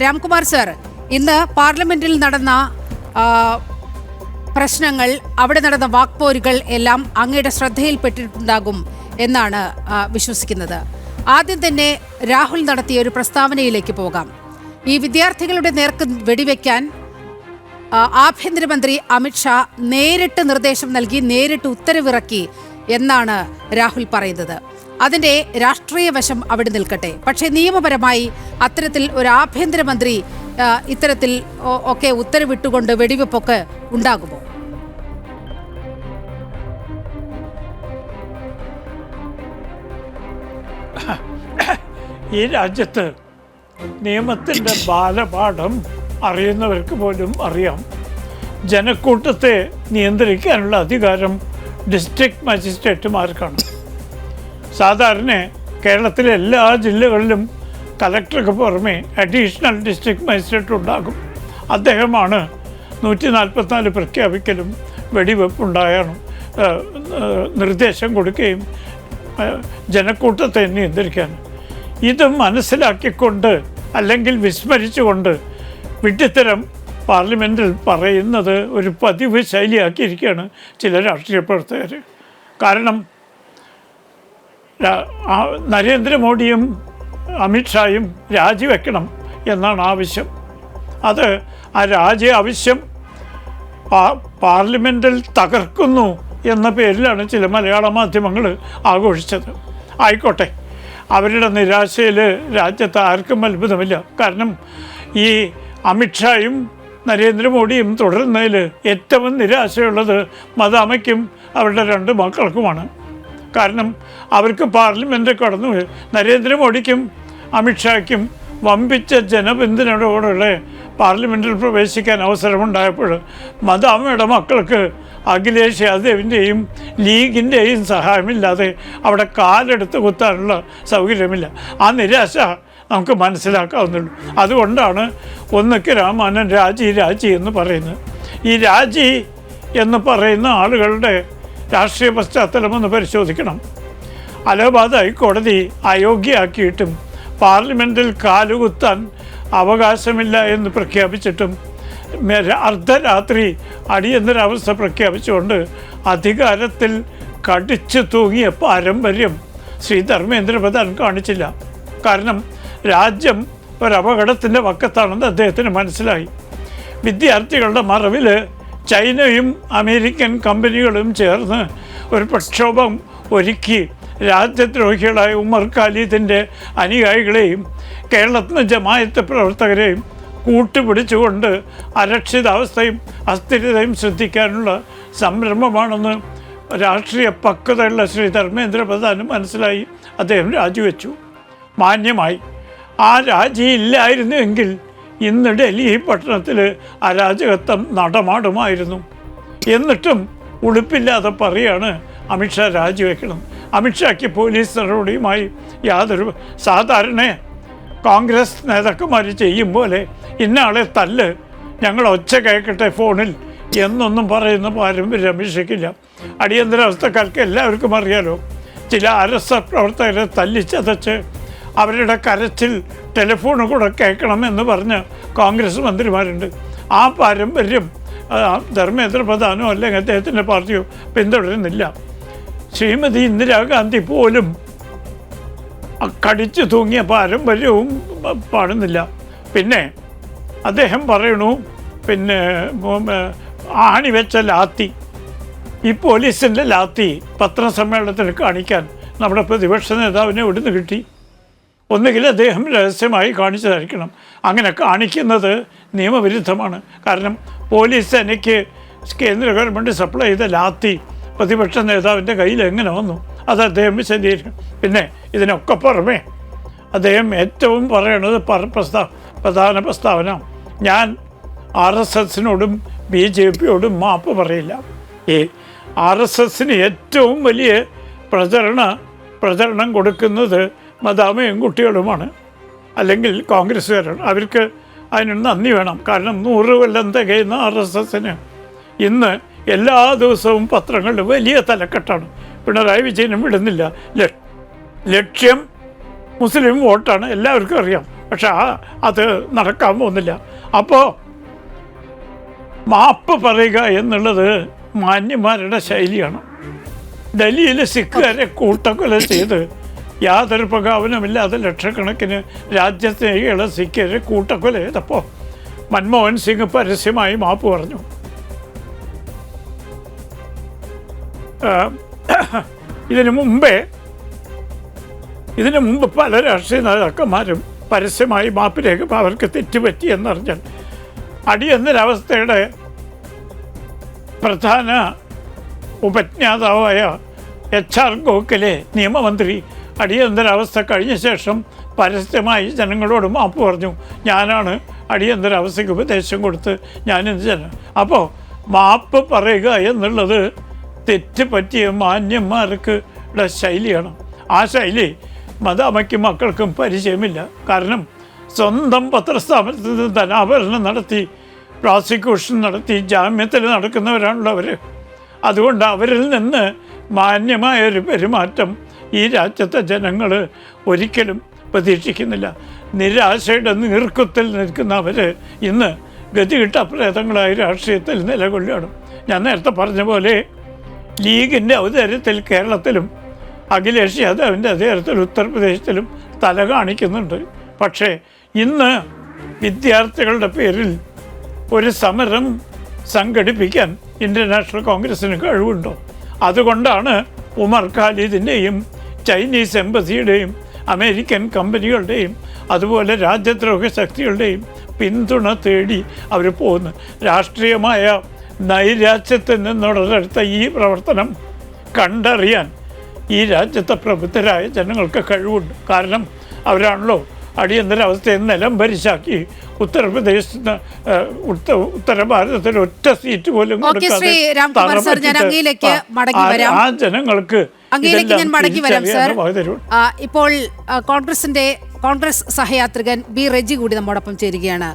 Ramkumar sir, ഇന്ന് പാർലമെന്റിൽ നടന്ന പ്രശ്നങ്ങൾ, അവിടെ നടന്ന വാക്പോരുകൾ എല്ലാം അങ്ങയുടെ ശ്രദ്ധയിൽപ്പെട്ടിട്ടുണ്ടാകും എന്നാണ് വിശ്വസിക്കുന്നത്. ആദ്യം തന്നെ രാഹുൽ നടത്തിയ ഒരു പ്രസ്താവനയിലേക്ക് പോകാം. ഈ വിദ്യാർത്ഥികളുടെ നേർക്ക് വെടിവെക്കാൻ ആഭ്യന്തരമന്ത്രി അമിത്ഷാ നേരിട്ട് നിർദ്ദേശം നൽകി, നേരിട്ട് ഉത്തരവിറക്കി എന്നാണ് രാഹുൽ പറയുന്നത്. അതിൻ്റെ രാഷ്ട്രീയ വശം അവിടെ നിൽക്കട്ടെ. പക്ഷേ നിയമപരമായി അത്തരത്തിൽ ഒരു ആഭ്യന്തരമന്ത്രി ഇത്തരത്തിൽ ഒക്കെ ഉത്തരവിട്ടുകൊണ്ട് വെടിവെപ്പൊക്കെ ഉണ്ടാകുമോ? ഈ രാജ്യത്ത് നിയമത്തിൻ്റെ ബാലപാഠം അറിയുന്നവർക്ക് പോലും അറിയാം, ജനക്കൂട്ടത്തെ നിയന്ത്രിക്കാനുള്ള അധികാരം ഡിസ്ട്രിക്ട് മജിസ്ട്രേറ്റുമാർക്കാണ്. സാധാരണ കേരളത്തിലെ എല്ലാ ജില്ലകളിലും കലക്ടർക്ക് പുറമെ അഡീഷണൽ ഡിസ്ട്രിക്ട് മജിസ്ട്രേറ്റ് ഉണ്ടാകും. അദ്ദേഹമാണ് 144 പ്രഖ്യാപിക്കലും വെടിവെപ്പുണ്ടായാലും നിർദ്ദേശം കൊടുക്കുകയും ജനക്കൂട്ടത്തെ നിയന്ത്രിക്കാൻ. ഇത് മനസ്സിലാക്കിക്കൊണ്ട് അല്ലെങ്കിൽ വിസ്മരിച്ചുകൊണ്ട് വിഡ്ഢിത്തരം പാർലമെൻറ്റിൽ പറയുന്നത് ഒരു പതിവ് ശൈലിയാക്കിയിരിക്കുകയാണ് ചില രാഷ്ട്രീയ പ്രവർത്തകർ. കാരണം നരേന്ദ്രമോദിയും അമിത്ഷായും രാജിവെക്കണം എന്നാണ് ആവശ്യം. അത് ആ ആവശ്യം പാർലമെൻറ്റിൽ തകർക്കുന്നു എന്ന പേരിലാണ് ചില മലയാള മാധ്യമങ്ങൾ ആഘോഷിച്ചത്. ആയിക്കോട്ടെ, അവരുടെ നിരാശയിൽ രാജ്യത്ത് ആർക്കും അത്ഭുതമില്ല. കാരണം ഈ അമിത്ഷായും നരേന്ദ്രമോദിയും തുടരുന്നതിൽ ഏറ്റവും നിരാശയുള്ളത് മദാമയ്ക്കും അവരുടെ 2 മക്കൾക്കുമാണ്. കാരണം അവർക്ക് പാർലമെൻറ്റ് കടന്നു, നരേന്ദ്രമോദിക്കും അമിത്ഷായ്ക്കും വമ്പിച്ച ജനപിന്തുണയോടുള്ള പാർലമെൻറ്റിൽ പ്രവേശിക്കാൻ അവസരമുണ്ടായപ്പോൾ മദാമയുടെ മക്കൾക്ക് അഖിലേഷ് യാദവിൻ്റെയും ലീഗിൻ്റെയും സഹായമില്ലാതെ അവിടെ കാലെടുത്ത് കുത്താനുള്ള സൗകര്യമില്ല. ആ നിരാശ നമുക്ക് മനസ്സിലാക്കാവുന്നുള്ളൂ. അതുകൊണ്ടാണ് ഒന്നൊക്കെ രാമാനൻ രാജി എന്ന് പറയുന്നത്. ഈ രാജി എന്ന് പറയുന്ന ആളുകളുടെ രാഷ്ട്രീയ പശ്ചാത്തലമൊന്ന് പരിശോധിക്കണം. അലഹബാദ് ഹൈക്കോടതി അയോഗ്യയാക്കിയിട്ടും പാർലമെൻറ്റിൽ കാലുകുത്താൻ അവകാശമില്ല എന്ന് പ്രഖ്യാപിച്ചിട്ടും അർദ്ധരാത്രി അടിയന്തരാവസ്ഥ പ്രഖ്യാപിച്ചുകൊണ്ട് അധികാരത്തിൽ കടിച്ചു തൂങ്ങിയ പാരമ്പര്യം ശ്രീ ധർമ്മേന്ദ്ര പ്രധാൻ കാണിച്ചില്ല. കാരണം രാജ്യം ഒരപകടത്തിൻ്റെ വക്കത്താണെന്ന് അദ്ദേഹത്തിന് മനസ്സിലായി. വിദ്യാർത്ഥികളുടെ മറവിൽ ചൈനയും അമേരിക്കൻ കമ്പനികളും ചേർന്ന് ഒരു പ്രക്ഷോഭം ഒരുക്കി രാജ്യദ്രോഹികളായ ഉമർ ഖാലിദിൻ്റെ അനുയായികളെയും കേരളത്തിലെ ജമാഅത്ത് പ്രവർത്തകരെയും കൂട്ടുപിടിച്ചുകൊണ്ട് അരക്ഷിതാവസ്ഥയും അസ്ഥിരതയും ശ്രദ്ധിക്കാനുള്ള സംരംഭമാണെന്ന് രാഷ്ട്രീയ പക്വതയുള്ള ശ്രീ ധർമ്മേന്ദ്ര പ്രധാനും മനസ്സിലായി. അദ്ദേഹം രാജിവെച്ചു മാന്യമായി. ആ രാജിയില്ലായിരുന്നുവെങ്കിൽ ഇന്ന് ഡൽഹി പട്ടണത്തിൽ അരാജകത്വം നടമാടുമായിരുന്നു. എന്നിട്ടും ഉളുപ്പില്ലാതെ പറയാണ് അമിത്ഷാ രാജിവെക്കണം. അമിത്ഷായ്ക്ക് പോലീസ് നടപടിയുമായി യാതൊരു, സാധാരണ കോൺഗ്രസ് നേതാക്കന്മാർ ചെയ്യും പോലെ ഇന്നയാളെ തല്ല്, ഞങ്ങൾ ഒച്ച കേൾക്കട്ടെ ഫോണിൽ എന്നൊന്നും പറയുന്ന പാരമ്പര്യം അമിത്ഷയ്ക്കില്ല. അടിയന്തരാവസ്ഥക്കാർക്ക് എല്ലാവർക്കും അറിയാലോ, ചില RSS പ്രവർത്തകരെ തല്ലിച്ചതച്ച് അവരുടെ കരച്ചിൽ ടെലിഫോൺ കൂടെ കേൾക്കണമെന്ന് പറഞ്ഞ് കോൺഗ്രസ് മന്ത്രിമാരുണ്ട്. ആ പാരമ്പര്യം ധർമ്മേന്ദ്ര പ്രധാനോ അല്ലെങ്കിൽ അദ്ദേഹത്തിൻ്റെ പാർട്ടിയോ പിന്തുടരുന്നില്ല. ശ്രീമതി ഇന്ദിരാഗാന്ധി പോലും കടിച്ചു തൂങ്ങിയ പാരമ്പര്യവും പാടുന്നില്ല. പിന്നെ അദ്ദേഹം പറയണു, പിന്നെ ആണിവെച്ച ലാത്തി, ഈ പോലീസിൻ്റെ ലാത്തി പത്രസമ്മേളനത്തിൽ കാണിക്കാൻ നമ്മുടെ പ്രതിപക്ഷ നേതാവിനെ ഇവിടുന്ന് കിട്ടി. ഒന്നുകിൽ അദ്ദേഹം രഹസ്യമായി കാണിച്ചതായിരിക്കണം. അങ്ങനെ കാണിക്കുന്നത് നിയമവിരുദ്ധമാണ്. കാരണം പോലീസ് സേനയ്ക്ക് കേന്ദ്ര ഗവൺമെൻറ് സപ്ലൈ ചെയ്ത ലാത്തി പ്രതിപക്ഷ നേതാവിൻ്റെ കയ്യിൽ എങ്ങനെ വന്നു? അത് അദ്ദേഹം വിശദീകരിക്കും. പിന്നെ ഇതിനൊക്കെ പുറമേ അദ്ദേഹം ഏറ്റവും പറയണത് പ്രധാന പ്രസ്താവന, ഞാൻ RSSനോടും BJPയോടും മാപ്പ് പറയില്ല. ഈ RSSന് ഏറ്റവും വലിയ പ്രചരണം കൊടുക്കുന്നത് മദാമയും കുട്ടികളുമാണ്, അല്ലെങ്കിൽ കോൺഗ്രസ്സുകാരാണ്. അവർക്ക് അതിന് നന്ദി വേണം. കാരണം 100 കൊല്ലം തികയുന്ന RSSന് ഇന്ന് എല്ലാ ദിവസവും പത്രങ്ങളിൽ വലിയ തലക്കെട്ടാണ്. പിണറായി വിജയനും വിടുന്നില്ല. ലക്ഷ്യം മുസ്ലിം വോട്ടാണ്, എല്ലാവർക്കും അറിയാം. പക്ഷെ അത് നടക്കാൻ പോകുന്നില്ല. അപ്പോൾ മാപ്പ് പറയുക എന്നുള്ളത് മാന്യന്മാരുടെ ശൈലിയാണ്. ഡൽഹിയിൽ സിഖുകാരെ കൂട്ടക്കൊല ചെയ്ത് യാതൊരു പ്രകോപനമില്ലാതെ ലക്ഷക്കണക്കിന് രാജ്യസ്നേഹികളെ സിഖുകാരെ കൂട്ടക്കൊല ചെയ്തപ്പോൾ മൻമോഹൻ സിംഗ് പരസ്യമായി മാപ്പ് പറഞ്ഞു. ഇതിനു മുമ്പ് പല രാഷ്ട്രീയ നേതാക്കന്മാരും പരസ്യമായി മാപ്പ് അവർക്ക് തെറ്റുപറ്റി എന്നറിഞ്ഞാൽ അടിയന്തരാവസ്ഥയുടെ പ്രധാന ഉപജ്ഞാതാവായ HR ഗോഖലെ നിയമമന്ത്രി അടിയന്തരാവസ്ഥ കഴിഞ്ഞ ശേഷം പരസ്യമായി ജനങ്ങളോട് മാപ്പ് പറഞ്ഞു. ഞാനാണ് അടിയന്തരാവസ്ഥയ്ക്ക് ഉപദേശം കൊടുത്ത് ഞാനിത് അപ്പോൾ മാപ്പ് പറയുക എന്നുള്ളത് തെറ്റ് പറ്റിയ മാന്യന്മാർക്ക് ശൈലിയാണ്. ആ ശൈലി മദാമയ്ക്കും മക്കൾക്കും പരിചയമില്ല. കാരണം സ്വന്തം പത്രസ്ഥാപനത്തിൽ നിന്ന് ധനാഭരണം നടത്തി പ്രോസിക്യൂഷൻ നടത്തി ജാമ്യത്തിൽ നടക്കുന്നവരാണല്ലോ അവർ. അതുകൊണ്ട് അവരിൽ നിന്ന് മാന്യമായൊരു പെരുമാറ്റം ഈ രാജ്യത്തെ ജനങ്ങൾ ഒരിക്കലും പ്രതീക്ഷിക്കുന്നില്ല. നിരാശയുടെ നീർക്കുത്തിൽ നിൽക്കുന്ന അവർ ഇന്ന് ഗതികിട്ട പ്രേതങ്ങളായി രാഷ്ട്രീയത്തിൽ നിലകൊള്ളുകയാണ്. ഞാൻ നേരത്തെ പറഞ്ഞ പോലെ ലീഗിൻ്റെ അവതാരത്തിൽ കേരളത്തിലും അഖിലേഷ് യാദവിൻ്റെ അധികാരത്തിൽ ഉത്തർപ്രദേശിലും തല കാണിക്കുന്നുണ്ട്. പക്ഷേ ഇന്ന് വിദ്യാർത്ഥികളുടെ പേരിൽ ഒരു സമരം സംഘടിപ്പിക്കാൻ ഇന്ത്യൻ നാഷണൽ കോൺഗ്രസ്സിന് കഴിവുണ്ടോ? അതുകൊണ്ടാണ് ഉമർ ഖാലിദിൻ്റെയും ചൈനീസ് എംബസിയുടെയും അമേരിക്കൻ കമ്പനികളുടെയും അതുപോലെ രാജ്യദ്രോഹ ശക്തികളുടെയും പിന്തുണ തേടി അവർ പോകുന്നു. രാഷ്ട്രീയമായ നൈരാശ്യത്തിൽ നിന്നുടലെടുത്ത ഈ പ്രവർത്തനം കണ്ടറിയാൻ ഈ രാജ്യത്തെ പ്രബുദ്ധരായ ജനങ്ങൾക്ക് കഴിവുണ്ട്. കാരണം അവരാണല്ലോ അടിയന്തരാവസ്ഥയിൽ നിലം ഭരിച്ചാക്കി ഉത്തർപ്രദേശിന് ഉത്തര ഭാരതത്തിൽ ഒറ്റ സീറ്റ് പോലും കൊടുക്കാതെ ആ ജനങ്ങൾക്ക് ഞാൻ മടങ്ങി വരാം സർ. ഇപ്പോൾ കോൺഗ്രസ് സഹയാത്രികൻ ബി റെജി കൂടി നമ്മോടൊപ്പം ചേരുകയാണ്.